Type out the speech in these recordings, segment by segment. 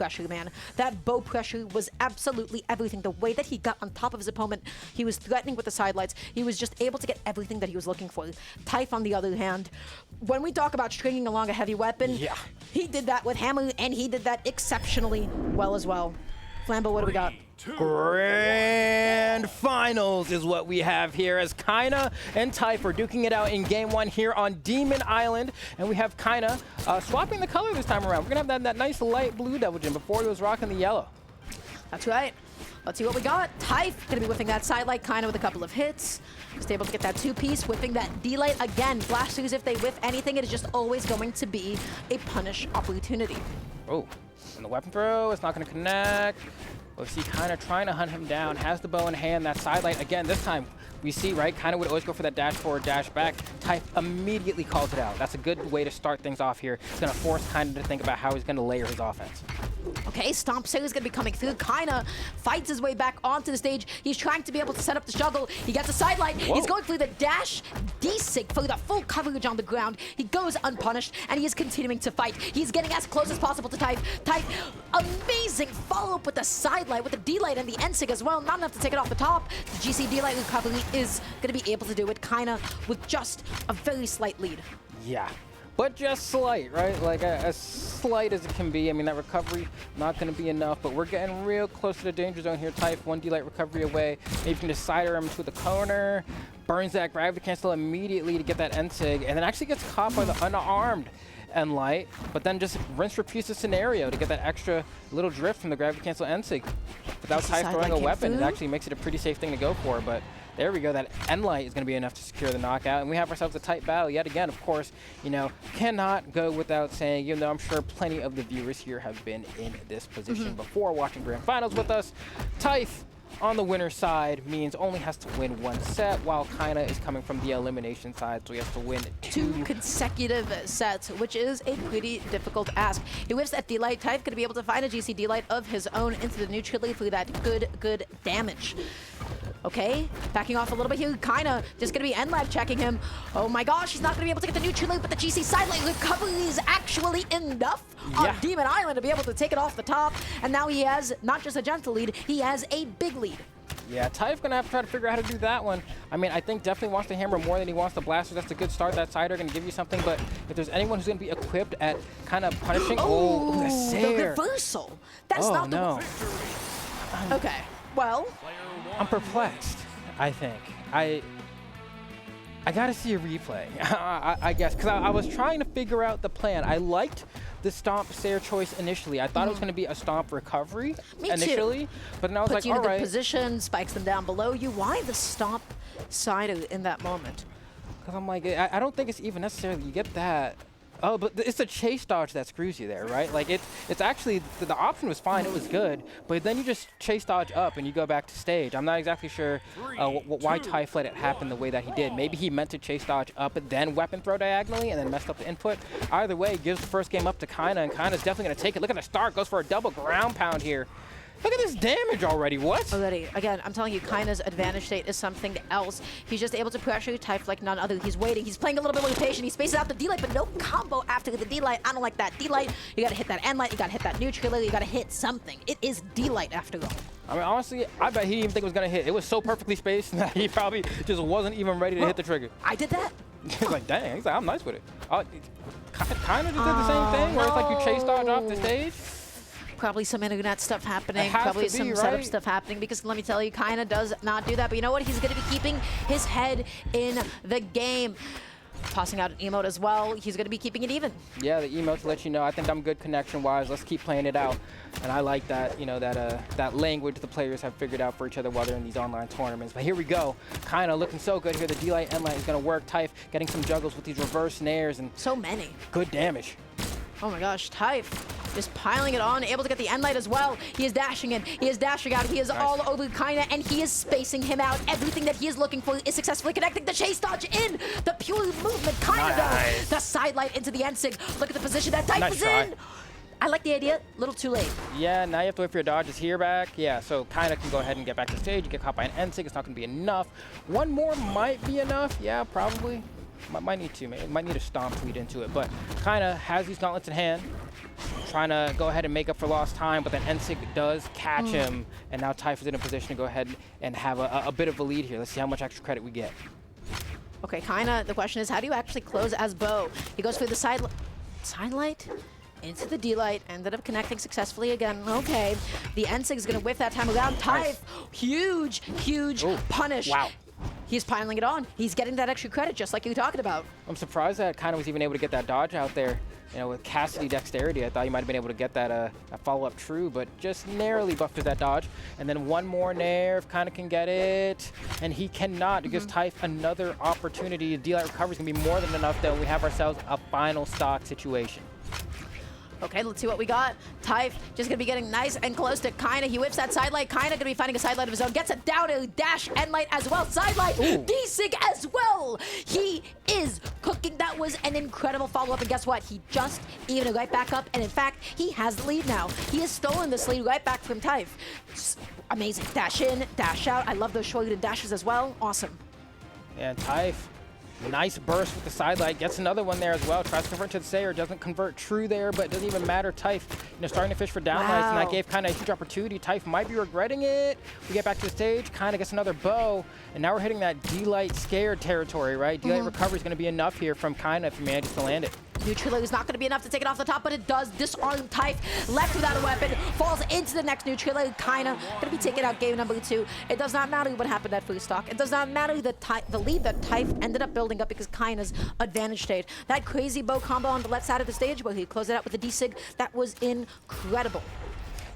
pressure, man. That bow pressure was absolutely everything. The way that he got on top of his opponent, he was threatening with the sidelights. He was just able to get everything that he was looking for. Thaiph, on the other hand, when we talk about stringing along a heavy weapon, he did that with Hammer, and he did that exceptionally well as well. Flambo, what do we got? Grand Finals is what we have here as Kyna and Thaiph are duking it out in game 1 here on Demon Island. And we have Kyna swapping the color this time around. We're going to have that nice light blue Devil Jin before he was rocking the yellow. That's right. Let's see what we got. Thaiph going to be whipping that sidelight, Kyna with a couple of hits. Just able to get that 2-piece, whipping that D-light again. Blasters, if they whiff anything, it is just always going to be a punish opportunity. Oh, and the weapon throw, it's not going to connect. We see Kyna trying to hunt him down, has the bow in hand, that sidelight. Again, this time we see, right, Kyna would always go for that dash forward, dash back. Thaiph immediately calls it out. That's a good way to start things off here. It's going to force Kyna to think about how he's going to layer his offense. Okay, Stomp Sail is going to be coming through. Kyna fights his way back onto the stage. He's trying to be able to set up the juggle. He gets a sidelight. He's going through the dash D-sig for the full coverage on the ground. He goes unpunished, and he is continuing to fight. He's getting as close as possible to Thaiph. Thaiph, amazing follow-up with the sidelight, with the D-light and the N-sig as well. Not enough to take it off the top. The GC D-light recovery is going to be able to do it. Kyna with just a very slight lead. Yeah. But just slight, right? Like as slight as it can be. I mean, that recovery not going to be enough, but we're getting real close to the danger zone here. Thaiph, 1 D-light recovery away. Maybe can just cider him to the corner, burns that gravity cancel immediately to get that N-sig, and then actually gets caught by the unarmed N-light, but then just rinse repeats the scenario to get that extra little drift from the gravity cancel N-sig. Without Thaiph throwing a weapon, it actually makes it a pretty safe thing to go for, but there we go. That N-light is going to be enough to secure the knockout, and we have ourselves a tight battle yet again. Of course, you know, cannot go without saying, even though I'm sure plenty of the viewers here have been in this position before watching Grand Finals with us, Thaiph on the winner's side means only has to win 1 set, while Kyna is coming from the elimination side, so he has to win 2 consecutive sets, which is a pretty difficult ask. He whips that D-light. Thaiph going to be able to find a GC D-light of his own into the neutral for that good damage. Okay, backing off a little bit here. Kyna just going to be N-Lab checking him. Oh my gosh, he's not going to be able to get the neutral, but the GC sidelight recovery is actually enough on Demon Island to be able to take it off the top. And now he has not just a gentle lead, he has a big lead. Yeah, Thaiph gonna have to try to figure out how to do that one. I mean, I think definitely wants the hammer more than he wants the blaster. That's a good start. That cider gonna give you something, but if there's anyone who's gonna be equipped at kind of punishing, the reversal. That's not the Okay, well, I'm perplexed. I think I gotta see a replay. I guess because I was trying to figure out the plan. I liked the Stomp Sayer choice initially. I thought it was going to be a Stomp recovery initially, but then I was like, all right. Puts you in a good position, spikes them down below you. Why the Stomp Cider in that moment? Because I'm like, I don't think it's even necessarily you get that. Oh, but it's the chase dodge that screws you there, right? Like it's actually, the option was fine, it was good, but then you just chase dodge up and you go back to stage. I'm not exactly sure why Thaiph let it happen the way that he did. Maybe he meant to chase dodge up and then weapon throw diagonally and then messed up the input. Either way, gives the first game up to Kyna, and Kyna's definitely gonna take it. Look at the start, goes for a double ground pound here. Look at this damage already, what? Already. Again, I'm telling you, Kyna's advantage state is something else. He's just able to pressure Thaiph like none other. He's waiting, he's playing a little bit more patient. He spaces out the D-light, but no combo after the D-light. I don't like that D-light. You gotta hit that N-light, you gotta hit that neutral, you gotta hit something. It is D-light after all. I mean, honestly, I bet he didn't even think it was gonna hit. It was so perfectly spaced that he probably just wasn't even ready to hit the trigger. I did that. He's like, dang, he's like, I'm nice with it. Kyna just did the same thing, where it's like you chase dodge off the stage. Probably some internet stuff happening, probably some setup stuff happening, because let me tell you, Kyna does not do that. But you know what? He's going to be keeping his head in the game. Tossing out an emote as well. He's going to be keeping it even. Yeah, the emote to let you know, I think I'm good connection-wise. Let's keep playing it out. And I like that, you know, that language the players have figured out for each other while they're in these online tournaments. But here we go. Kyna looking so good here. The D-light, N-light is going to work. Thaiph getting some juggles with these reverse snares and so many. Good damage. Oh my gosh, Thaiph just piling it on, able to get the N-light as well. He is dashing in, he is dashing out, he is all over Kyna, and he is spacing him out. Everything that he is looking for is successfully connecting. The chase dodge in, the pure movement, Kyna does. The sidelight into the N-sig. Look at the position that Thaiph is in. I like the idea, a little too late. Yeah, now you have to wait for your dodges here back. Yeah, so Kyna can go ahead and get back to stage. You get caught by an N-sig, it's not gonna be enough. One more might be enough, yeah, probably. Might need to, man. Might need a stomp to lead into it. But Kyna has these gauntlets in hand, trying to go ahead and make up for lost time, but then Ensig does catch him, and now Thaiph is in a position to go ahead and have a bit of a lead here. Let's see how much extra credit we get. Okay, Kyna, the question is, how do you actually close as Bo? He goes through the side light into the D-light, ended up connecting successfully again. Okay, the Ensig is going to whiff that time around. Thaiph, huge punish. Wow. He's piling it on. He's getting that extra credit, just like you were talking about. I'm surprised that Kyna was even able to get that dodge out there. You know, with Cassidy dexterity, I thought you might have been able to get that follow-up true, but just narrowly buffed that dodge. And then one more nair if Kyna can get it. And he cannot because Thaiph, another opportunity. D-light recovery is going to be more than enough, though. We have ourselves a final stock situation. Okay, let's see what we got. Thaiph just gonna be getting nice and close to Kyna. He whips that side light. Kyna gonna be finding a side light of his own. Gets it down to dash end light as well. Side light, D-Sig as well. He is cooking. That was an incredible follow-up. And guess what? He just evened right back up. And in fact, he has the lead now. He has stolen this lead right back from Thaiph. Amazing. Dash in, dash out. I love those short dashes as well. Awesome. And Thaiph, nice burst with the side light, gets another one there as well. Tries to convert to the Sayer, doesn't convert true there, but it doesn't even matter. Thaiph, starting to fish for down lights, and that gave Kyna a huge opportunity. Thaiph might be regretting it. We get back to the stage, Kyna gets another bow, and now we're hitting that D-light scared territory, right? D-light recovery is going to be enough here from Kyna if he manages to land it. Neutral is not going to be enough to take it off the top, but it does disarm Thaiph. Left without a weapon, falls into the next neutral. Kyna going to be taken out game number 2. It does not matter what happened at free stock. It does not matter the lead that Thaiph ended up building up because Kyna's advantage stage. That crazy bow combo on the left side of the stage where he closed it out with the D-Sig, that was incredible.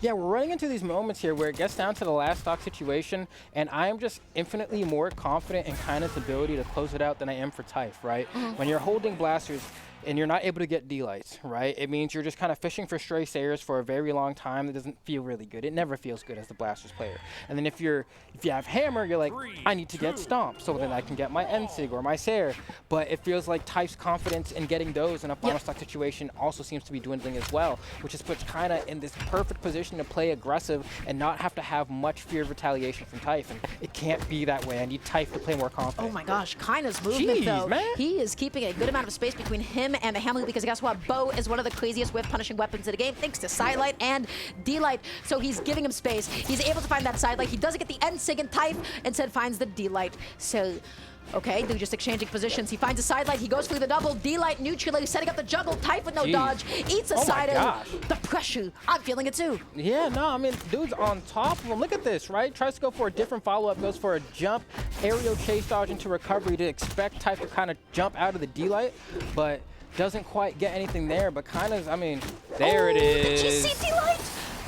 Yeah, we're running into these moments here where it gets down to the last stock situation, and I am just infinitely more confident in Kyna's ability to close it out than I am for Thaiph, right? When you're holding blasters and you're not able to get D-lights, right? It means you're just kind of fishing for stray Sayers for a very long time. That doesn't feel really good. It never feels good as the blasters player. And then if you have hammer, you're like, I need to get stomp so then I can get my Ensig or my Sayer. But it feels like Thaiph's confidence in getting those in a final stock situation also seems to be dwindling as well, which just puts Kyna in this perfect position to play aggressive and not have to have much fear of retaliation from Thaiph. And it can't be that way. I need Thaiph to play more confident. Oh my gosh, Kyna's movement though. Man. He is keeping a good amount of space between him and the hammer because guess what? Bo is one of the craziest whiff punishing weapons in the game thanks to side light and D-light. So he's giving him space. He's able to find that side light. He doesn't get the Ensig, and Thaiph instead finds the D-light. So okay, they're just exchanging positions. He finds a side light. He goes through the double. D-light neutral. Setting up the juggle. Thaiph with no dodge. Eats a side out. The pressure. I'm feeling it too. Yeah, no, I mean, dude's on top of him. Look at this, right? Tries to go for a different follow-up. Goes for a jump, aerial chase dodge into recovery to expect Thaiph to kind of jump out of the D-light, but doesn't quite get anything there. But Kyna's, I mean, there it is. Did you see D-light?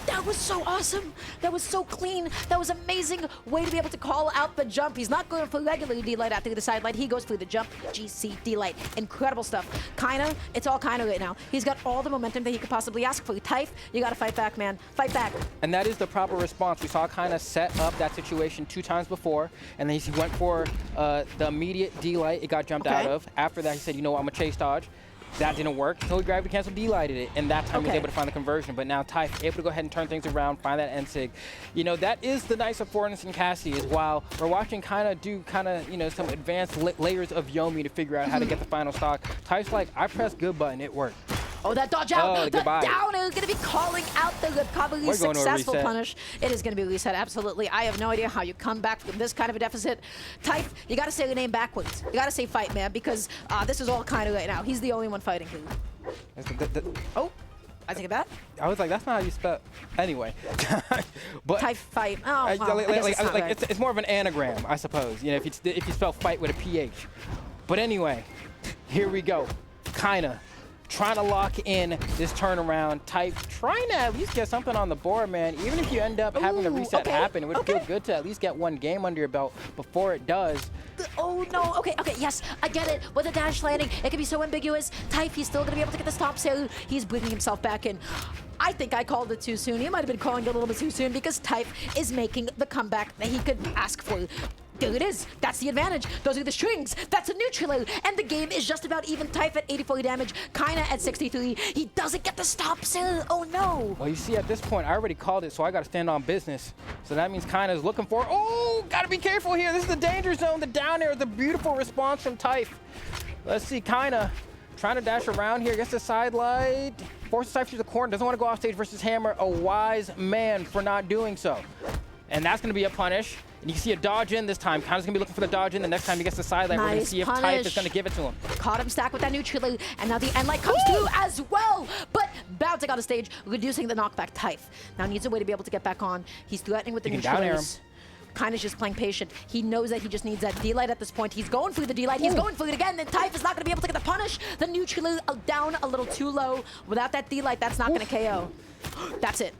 That was so awesome. That was so clean. That was amazing way to be able to call out the jump. He's not going for regular D-light after the side light. He goes through the jump. GC D-light. Incredible stuff. Kyna, it's all Kyna right now. He's got all the momentum that he could possibly ask for. Thaiph, you got to fight back, man. Fight back. And that is the proper response. We saw Kyna set up that situation 2 times before, and then he went for the immediate D-light. It got jumped out of. After that, he said, you know what, I'm going to chase dodge. That didn't work, so he gravity cancel D-lighted it, and that time he was able to find the conversion. But now Thaiph able to go ahead and turn things around, find that Ensig. You know, that is the nice affordances in Cassidy, is while we're watching Kyna do some advanced layers of Yomi to figure out how to get the final stock, Thaiph's like, I pressed good button, it worked. Oh, that dodge out. The goodbye. down is going to be calling out the probably successful punish. It is going to be reset, absolutely. I have no idea how you come back from this kind of a deficit. Thaiph, you got to say the name backwards. You got to say fight, man, because this is all Kyna right now. He's the only one fighting here. Oh, I take it back. I was like, that's not how you spell. Anyway, but Thaiph fight. Oh, wow. It's more of an anagram, I suppose. You know, if you spell fight with a PH. But anyway, here we go. Kyna trying to lock in this turnaround. Thaiph trying to at least get something on the board, man. Even if you end up having the reset happen, it would feel good to at least get one game under your belt before it does. Oh no, okay, yes, I get it. With a dash landing, it can be so ambiguous. Thaiph, he's still gonna be able to get the stop, so he's bringing himself back in. I think I called it too soon. He might have been calling it a little bit too soon because Thaiph is making the comeback that he could ask for. There it is. That's the advantage. Those are the strings. That's a neutral. And the game is just about even. Thaiph at 84 damage. Kyna at 63. He doesn't get the stop, so oh no. Well, you see, at this point, I already called it, so I got to stand on business. So that means Kyna is looking for, got to be careful here. This is the danger zone. The down air, the beautiful response from Thaiph. Let's see, Kyna trying to dash around here, gets the side light, forces Thaiph to the corner, doesn't want to go off stage versus Hammer. A wise man for not doing so. And that's going to be a punish. And you can see a dodge in this time. Kyna's going to be looking for the dodge in. The next time he gets the side light, we're going to see if Thaiph is going to give it to him. Caught him stacked with that neutral, and now the end light comes through as well. But bouncing on the stage, reducing the knockback. Thaiph now needs a way to be able to get back on. He's threatening with the neutral. Kyna's just playing patient. He knows that he just needs that D-light at this point. He's going for the D-light. He's going for it again. Then Thaiph is not going to be able to get the punish. The neutral down a little too low. Without that D-light, that's not going to KO. That's it.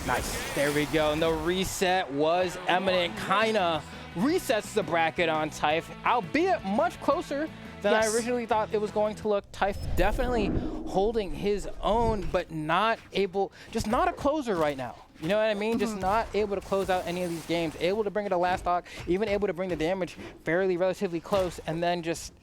Nice. There we go. And the reset was imminent. Kyna resets the bracket on Thaiph, albeit much closer than I originally thought it was going to look. Thaiph definitely holding his own, but not able, just not a closer right now. You know what I mean? Just not able to close out any of these games. Able to bring it to last stock, even able to bring the damage relatively close, and then just,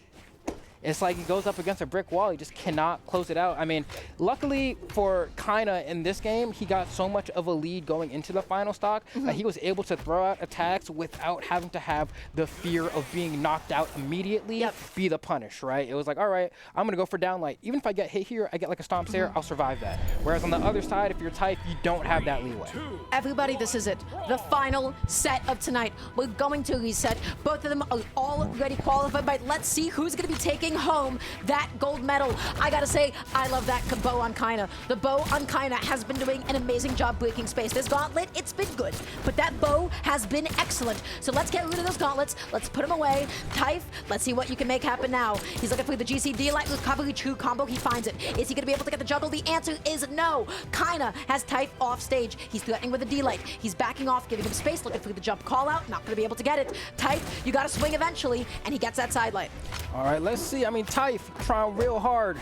it's like he goes up against a brick wall. He just cannot close it out. I mean, luckily for Kyna in this game, he got so much of a lead going into the final stock that he was able to throw out attacks without having to have the fear of being knocked out immediately be the punish, right? It was like, all right, I'm going to go for downlight. Even if I get hit here, I get like a stomp stare, I'll survive that. Whereas on the other side, if you're Thaiph, you don't have that leeway. Everybody, this is it. The final set of tonight. We're going to reset. Both of them are already qualified, but let's see who's going to be taking home that gold medal. I gotta say, I love that bow on Kyna. The bow on Kyna has been doing an amazing job breaking space. This gauntlet, it's been good, but that bow has been excellent. So let's get rid of those gauntlets. Let's put them away. Thaiph, let's see what you can make happen now. He's looking for the GCD light recovery true combo. He finds it. Is he gonna be able to get the juggle? The answer is no. Kyna has Thaiph off stage. He's threatening with a D-light. He's backing off, giving him space, looking for the jump call out. Not gonna be able to get it. Thaiph, you gotta swing eventually, and he gets that side light. All right, let's see. I mean, Thaiph trying real hard.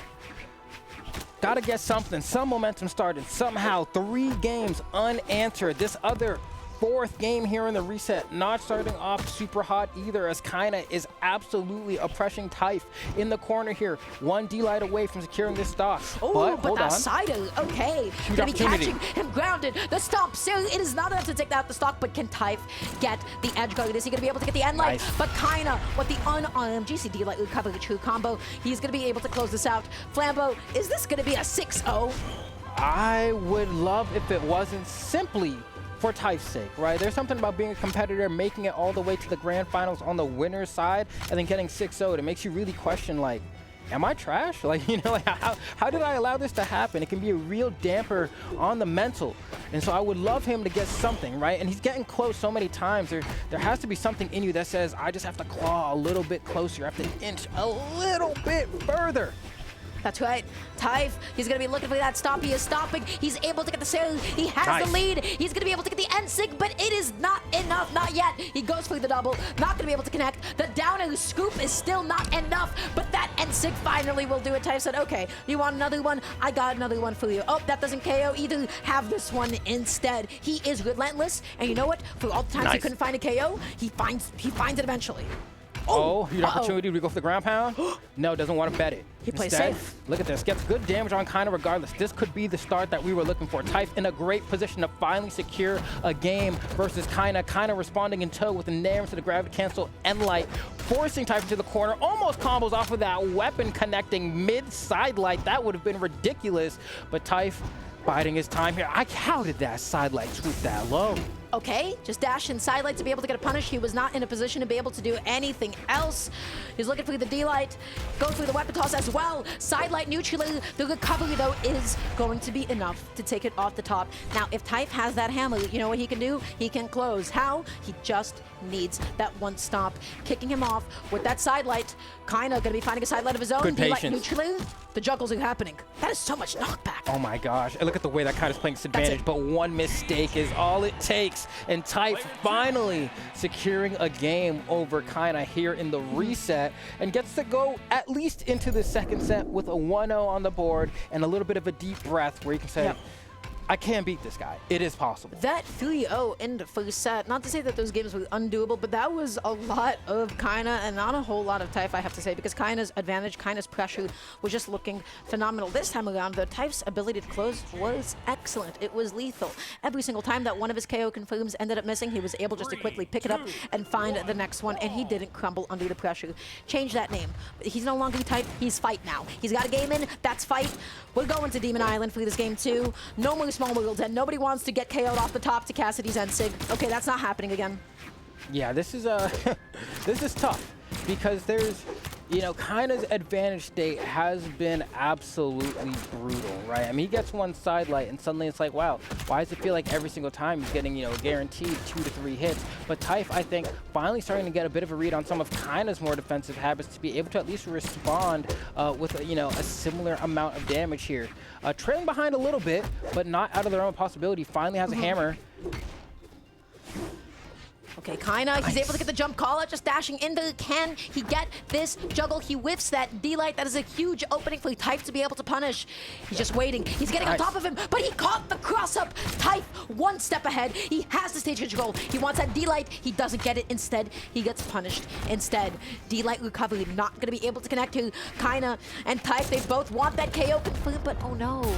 Gotta get something, some momentum started. Somehow, 3 games unanswered. This other 4th game here in the reset, not starting off super hot either, as Kyna is absolutely oppressing Thaiph in the corner here. 1 D-light away from securing this stock. Oh, but that side, okay. Gonna be catching him grounded. The stomp, so it is not enough to take out the stock, but can Thaiph get the edge guard? Is he gonna be able to get the end light? But Kyna, with the unarmed GCD light recovery true combo, he's gonna be able to close this out. Flambeau, is this gonna be a 6-0? I would love if it wasn't, simply for Thaiph's sake, right? There's something about being a competitor, making it all the way to the grand finals on the winner's side, and then getting 6-0. It makes you really question, like, am I trash? Like, you know, like, how did I allow this to happen? It can be a real damper on the mental. And so I would love him to get something, right? And he's getting close so many times. There has to be something in you that says, I just have to claw a little bit closer. I have to inch a little bit further. That's right. Thaiph, he's going to be looking for that stop. He is stopping. He's able to get the sale. He has the lead. He's going to be able to get the end-sig, but it is not enough. Not yet. He goes for the double. Not going to be able to connect. The down and the scoop is still not enough, but that end-sig finally will do it. Thaiph said, okay, you want another one? I got another one for you. Oh, that doesn't KO either. Have this one instead. He is relentless, and you know what? For all the times he couldn't find a KO, he finds it eventually. Oh, huge opportunity to go for the ground pound. No, doesn't want to bet it. He plays Instead, safe. Look at this. Gets good damage on Kyna regardless. This could be the start that we were looking for. Thaiph in a great position to finally secure a game versus Kyna. Kyna responding in tow with a nair into the gravity cancel end light, forcing Thaiph into the corner. Almost combos off of that weapon connecting mid-side light. That would have been ridiculous. But Thaiph biding his time here. How did that side light swoop that low? Okay, just dash in side light to be able to get a punish. He was not in a position to be able to do anything else. He's looking for the D-light, going for the weapon toss as well. Side light neutral. The recovery, though, is going to be enough to take it off the top. Now, if Thaiph has that hammer, you know what he can do? He can close. How? He just needs that one stomp. Kicking him off with that side light. Kyna going to be finding a side light of his own. Good patience. D-light neutral. The juggles are happening. That is so much knockback. Oh my gosh. And look at the way that Kyna's playing disadvantage, but one mistake is all it takes. And Thaiph finally securing a game over Kyna here in the reset and gets to go at least into the second set with a 1-0 on the board and a little bit of a deep breath where you can say, I can beat this guy. It is possible. That 3-0 in the first set, not to say that those games were undoable, but that was a lot of Kyna and not a whole lot of Thaiph, I have to say, because Kyna's advantage, Kyna's pressure was just looking phenomenal. This time around, the Thaiph's ability to close was excellent. It was lethal. Every single time that one of his KO confirms ended up missing, he was able just to quickly pick it up and find the next one, and he didn't crumble under the pressure. Change that name. He's no longer Thaiph, he's Fight now. He's got a game in, that's Fight. We're going to Demon Island for this game too. No more small worlds, and nobody wants to get KO'd off the top to Cassidy's Ensig. Okay, that's not happening again. Yeah, this is this is tough because there's, you know, Kyna's advantage state has been absolutely brutal, right? I mean, he gets one side light and suddenly it's like, wow, why does it feel like every single time he's getting, you know, guaranteed 2 to 3 hits? But Thaiph, I think, finally starting to get a bit of a read on some of Kyna's more defensive habits to be able to at least respond with, you know, a similar amount of damage here. Trailing behind a little bit, but not out of their own possibility. Finally has a hammer. Okay, Kyna, he's able to get the jump call out, just dashing into. Can he get this juggle? He whiffs that D-Light. That is a huge opening for Thaiph to be able to punish. He's just waiting. He's getting on top of him, but he caught the cross-up. Thaiph, one step ahead. He has the stage control. He wants that D-Light. He doesn't get it. Instead, he gets punished. Instead, D-Light recovery, not going to be able to connect to Kyna and Thaiph. They both want that KO confirmed, but oh no.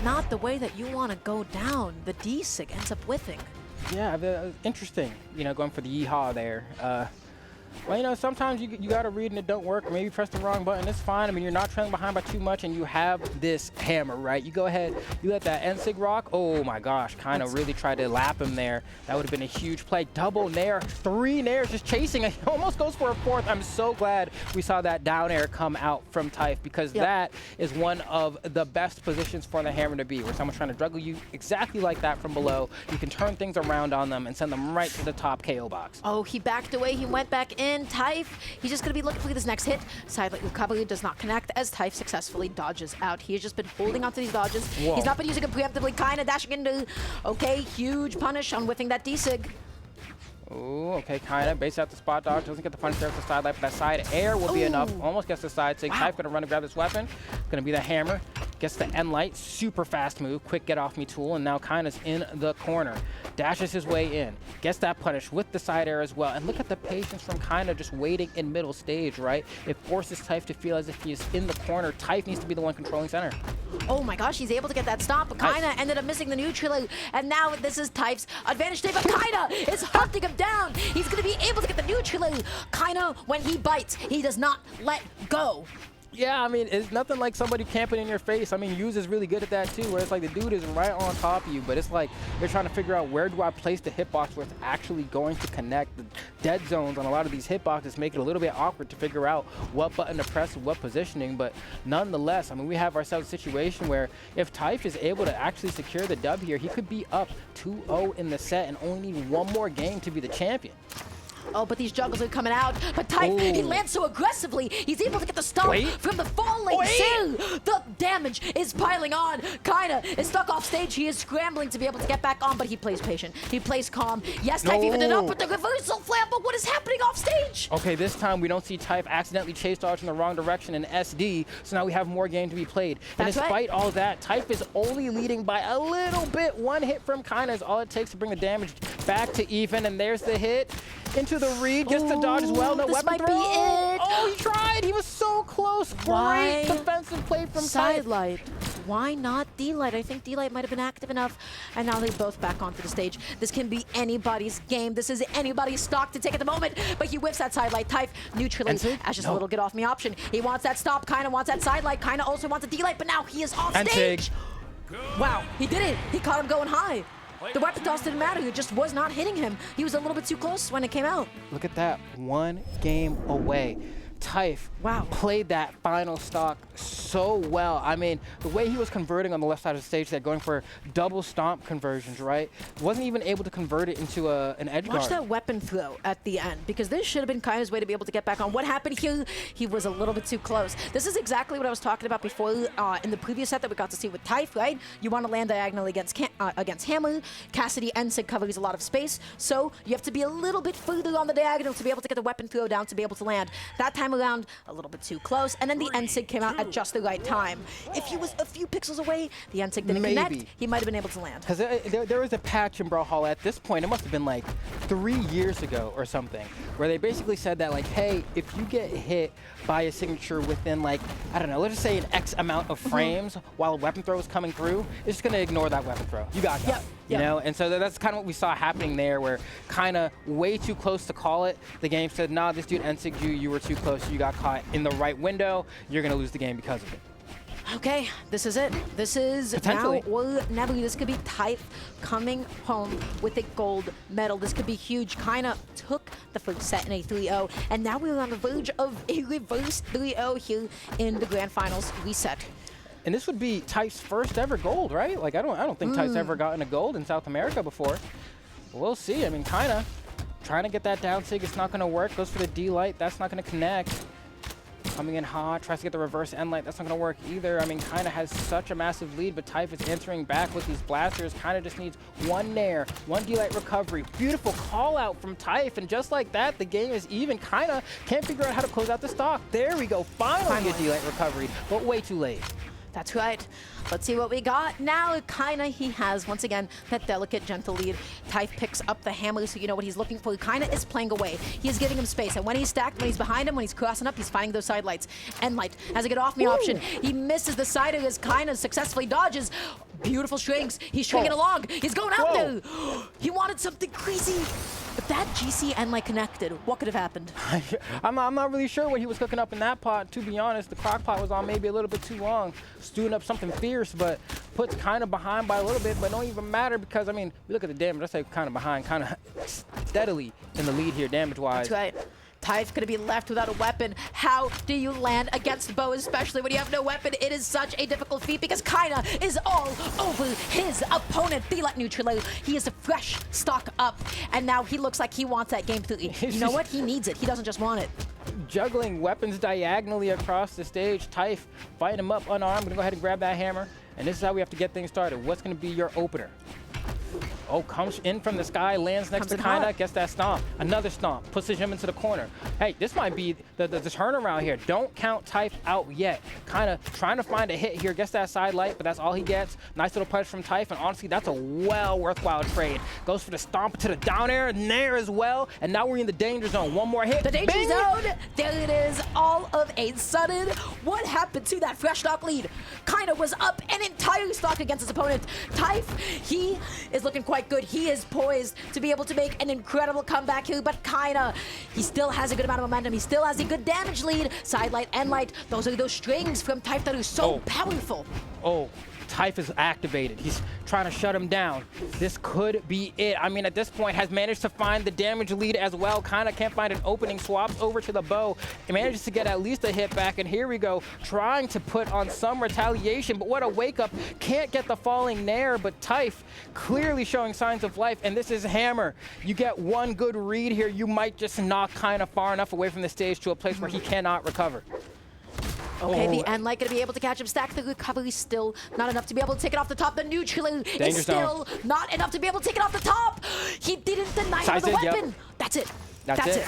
Not the way that you want to go down. The D-Sig ends up whiffing. Yeah, interesting, you know, going for the yeehaw there. Well, you know, sometimes you got to read and it don't work, or maybe press the wrong button. It's fine. I mean, you're not trailing behind by too much, and you have this hammer, right? You go ahead, you let that Ensig rock. Oh my gosh, Kyna really tried to lap him there. That would have been a huge play. Double nair, 3 nairs just chasing. He almost goes for a 4th. I'm so glad we saw that down air come out from Thaiph, because that is one of the best positions for the hammer to be, where someone's trying to juggle you exactly like that from below. You can turn things around on them and send them right to the top KO box. Oh, he backed away. He went back in. Thaiph, he's just going to be looking for this next hit. Sidelight recovery does not connect as Thaiph successfully dodges out. He has just been holding onto these dodges. Whoa. He's not been using it preemptively. Kyna dashing into. Okay, huge punish on whiffing that D-Sig. Ooh, okay, Kyna base out the spot dodge. Doesn't get the punish there with the side light, but that side air will be enough. Almost gets the side sig. Thaiph gonna run and grab this weapon. Gonna be the hammer. Gets the end light. Super fast move. Quick get off me tool. And now Kyna's in the corner. Dashes his way in. Gets that punish with the side air as well. And look at the patience from Kyna just waiting in middle stage, right? It forces Thaiph to feel as if he's in the corner. Thaiph needs to be the one controlling center. Oh my gosh, he's able to get that stop, but Kyna ended up missing the neutral, and now this is Thaiph's advantage state, but Kyna is hunting him down. He's going to be able to get the neutral. Kyna, when he bites, he does not let go. Yeah, I mean, it's nothing like somebody camping in your face. I mean, Yuz is really good at that too, where it's like the dude is right on top of you, but it's like you're trying to figure out where do I place the hitbox where it's actually going to connect. The dead zones on a lot of these hitboxes make it a little bit awkward to figure out what button to press and what positioning, but nonetheless, I mean, we have ourselves a situation where if Thaiph is able to actually secure the dub here, he could be up 2-0 in the set and only need one more game to be the champion. Oh, but these juggles are coming out. But Thaiph, he lands so aggressively. He's able to get the stop from the falling Sue. The damage is piling on. Kyna is stuck off stage. He is scrambling to be able to get back on, but he plays patient. He plays calm. Yes, Thaiph even it up with the reversal flap, but what is happening off stage? Okay, this time we don't see Thaiph accidentally chase dodge in the wrong direction in SD, so now we have more game to be played. And despite all that, Thaiph is only leading by a little bit. One hit from Kyna is all it takes to bring the damage back to even, and there's the hit. Into the read, gets the dodge as well. No weapon throw. Oh, he tried. He was so close. Great defensive play from Sidelight. Why not D-Light? I think D-Light might have been active enough. And now they're both back onto the stage. This can be anybody's game. This is anybody's stock to take at the moment. But he whips that Sidelight. Thaiph neutrally as just a little get off me option. He wants that stop. Kyna wants that Sidelight. Kyna also wants a D-Light, but now he is off stage. Wow, he did it. He caught him going high. The weapon toss didn't matter. It just was not hitting him. He was a little bit too close when it came out. Look at that. 1 game away. Thaiph played that final stock so well. I mean, the way he was converting on the left side of the stage there, going for double stomp conversions, right? Wasn't even able to convert it into an edge guard. Watch that weapon throw at the end, because this should have been Kyna's way to be able to get back on. What happened here? He was a little bit too close. This is exactly what I was talking about before in the previous set that we got to see with Thaiph, right? You want to land diagonally against Hammer. Cassidy Ensig covers a lot of space, so you have to be a little bit further on the diagonal to be able to get the weapon throw down to be able to land. That time time around, a little bit too close, and then the NSIG came out at just the right time. If he was a few pixels away, the NSIG didn't connect, he might have been able to land. Because there was a patch in Brawlhalla at this point, it must have been like 3 years ago or something, where they basically said that, like, hey, if you get hit by a signature within, like, I don't know, let's just say an X amount of frames while a weapon throw is coming through, it's just going to ignore that weapon throw. You got it. You know, and so that's kind of what we saw happening there, where kind of way too close to call it. The game said, nah, this dude NSIG'd you, you were too close, you got caught in the right window, you're going to lose the game because of it. Okay, this is it. This is now or never. This could be Thaiph coming home with a gold medal. This could be huge. Kyna took the first set in a 3-0, and now we're on the verge of a reverse 3-0 here in the grand finals reset. And this would be Thaiph's first ever gold, right? Like, I don't think Thaiph's ever gotten a gold in South America before. We'll see. I mean, Kyna trying to get that down sig. It's not going to work. Goes for the D light. That's not going to connect. Coming in hot, tries to get the reverse end light. That's not going to work either. I mean, Kyna has such a massive lead, but Thaiph is answering back with these blasters. Kyna just needs one nair, one D-light recovery. Beautiful call out from Thaiph, and just like that, the game is even. Kyna can't figure out how to close out the stock. There we go. Finally a D-light recovery, but way too late. That's right. Let's see what we got. Now, Kyna, he has, once again, that delicate, gentle lead. Thaiph picks up the hammer, so you know what he's looking for. Kyna is playing away. He is giving him space. And when he's stacked, when he's behind him, when he's crossing up, he's finding those side lights. End light has a good off-me option. He misses the side of his Kyna, successfully dodges. Beautiful strings. He's stringing along. He's going out there. He wanted something crazy. If that GC end light connected, what could have happened? I'm not really sure what he was cooking up in that pot, to be honest. The crock pot was on maybe a little bit too long, stewing up something fierce, but puts Kyna behind by a little bit, but don't even matter because, I mean, we look at the damage, let's say Kyna behind, Kyna steadily in the lead here damage-wise. That's right. Thaiph going to be left without a weapon. How do you land against Bo, especially when you have no weapon? It is such a difficult feat because Kyna is all over his opponent. D-light neutral. He is a fresh stock up, and now he looks like he wants that game 3. You know what? He needs it. He doesn't just want it. Juggling weapons diagonally across the stage. Thaiph fighting him up unarmed. Going to go ahead and grab that hammer, and this is how we have to get things started. What's going to be your opener? Oh, comes in from the sky, lands next to Kyna, gets that stomp. Another stomp, pushes him into the corner. Hey, this might be the turnaround here. Don't count Thaiph out yet. Kyna trying to find a hit here, gets that side light, but that's all he gets. Nice little punch from Thaiph, and honestly, that's a well worthwhile trade. Goes for the stomp to the down air, and there as well, and now we're in the danger zone. One more hit. The danger zone, there it is, all of a sudden. What happened to that fresh stock lead? Kyna was up an entire stock against his opponent. Thaiph, he is looking quite good. He is poised to be able to make an incredible comeback here, but Kyna, he still has a good amount of momentum. He still has a good damage lead. Side light, end light, those are those strings from Thaiph that are so powerful. Thaiph is activated. He's trying to shut him down. This could be it. I mean, at this point, has managed to find the damage lead as well. Kyna can't find an opening, swaps over to the bow, and manages to get at least a hit back, and here we go, trying to put on some retaliation, but what a wake-up. Can't get the falling nair, but Thaiph clearly showing signs of life, and this is hammer. You get one good read here, you might just knock Kyna far enough away from the stage to a place where he cannot recover. Okay, the end light going to be able to catch him. Stack the recovery, still not enough to be able to take it off the top. The neutral is still not enough to be able to take it off the top. He didn't deny him the weapon. That's it. That's it.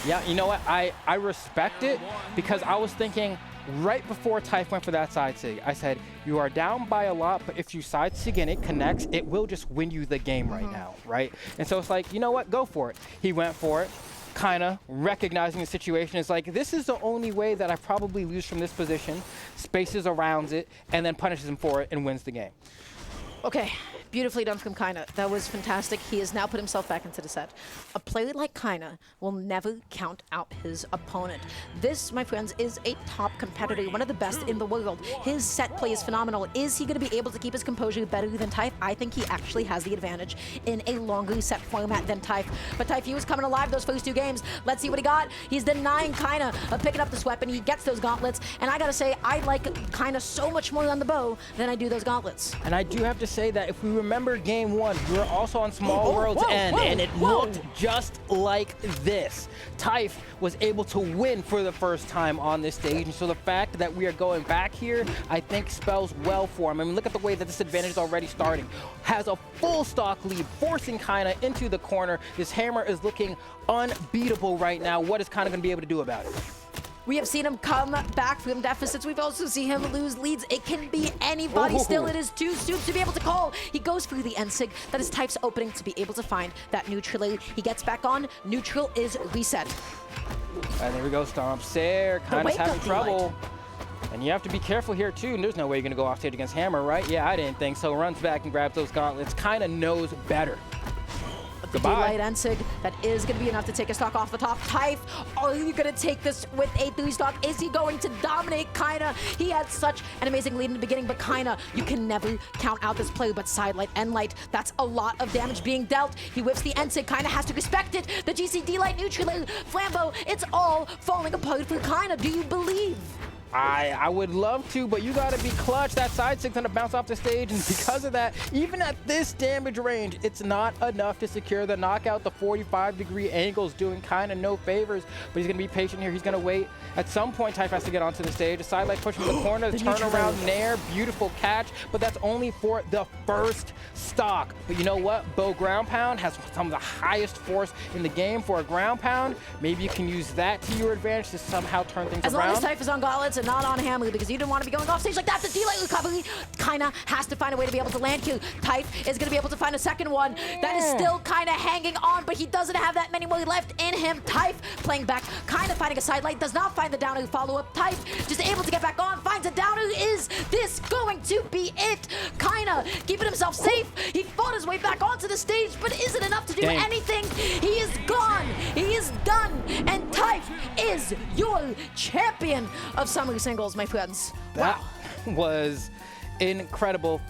Yeah, you know what? I respect it because I was thinking right before Thaiph went for that side sig, I said, you are down by a lot, but if you side sig and it connects, it will just win you the game right now, right? And so it's like, you know what? Go for it. He went for it. Kyna recognizing the situation is like, this is the only way that I probably lose from this position, spaces around it, and then punishes him for it and wins the game. Okay, beautifully done from Kyna. That was fantastic. He has now put himself back into the set. A player like Kyna will never count out his opponent. This, my friends, is a top competitor, one of the best in the world. His set play is phenomenal. Is he going to be able to keep his composure better than Thaiph? I think he actually has the advantage in a longer set format than Thaiph. But Thaiph, he was coming alive those first 2 games. Let's see what he got. He's denying Kyna of picking up this weapon. He gets those gauntlets. And I got to say, I like Kyna so much more on the bow than I do those gauntlets. And I do have to say that if we remember game 1, we were also on Small World's End, and it looked just like this. Thaiph was able to win for the first time on this stage, and so the fact that we are going back here, I think spells well for him. I mean, look at the way that this advantage is already starting. Has a full stock lead, forcing Kyna into the corner. This hammer is looking unbeatable right now. What is Kyna going to be able to do about it? We have seen him come back from deficits. We've also seen him lose leads. It can be anybody still. It is too soon to be able to call. He goes through the N-Sig. That is Thaiph's opening to be able to find that neutral. He gets back on. Neutral is reset. And there we go, Stomps there. Kyna's having trouble. And you have to be careful here, too. And there's no way you're going to go off stage against Hammer, right? Yeah, I didn't think so. Runs back and grabs those gauntlets. Kyna knows better. The D-Light N-Sig, that is going to be enough to take a stock off the top. Thaiph, are you going to take this with a 3 stock? Is he going to dominate Kyna? He had such an amazing lead in the beginning, but Kyna, you can never count out this play. But Sidelight, N-Light, that's a lot of damage being dealt. He whips the N-Sig. Kyna has to respect it. The GC D-Light neutral, Flambeau, it's all falling apart for Kyna. Do you believe? I would love to, but you gotta be clutch. That side 6 gonna bounce off the stage, and because of that, even at this damage range, it's not enough to secure the knockout. The 45-degree angle's doing Kyna no favors, but he's gonna be patient here. He's gonna wait. At some point, Thaiph has to get onto the stage. A sidelight push from the corner, the turnaround nair, beautiful catch, but that's only for the first stock. But you know what? Bow ground pound has some of the highest force in the game for a ground pound. Maybe you can use that to your advantage to somehow turn things around. As long as Thaiph is on gauntlets and not on Hammer, because you didn't want to be going off stage like that. The D-Light recovery, Kyna has to find a way to be able to land Q. Thaiph is going to be able to find a second one. That is still kind of hanging on, but he doesn't have that many more left in him. Thaiph playing back, Kyna finding a sidelight, does not find the downer follow-up. Thaiph just able to get back on, finds a downer. Is this going to be it? Kyna keeping himself safe. He fought his way back onto the stage, but isn't enough to do anything. He is gone. He is done. And Thaiph is your champion of Summer Singles, my friends. That was incredible.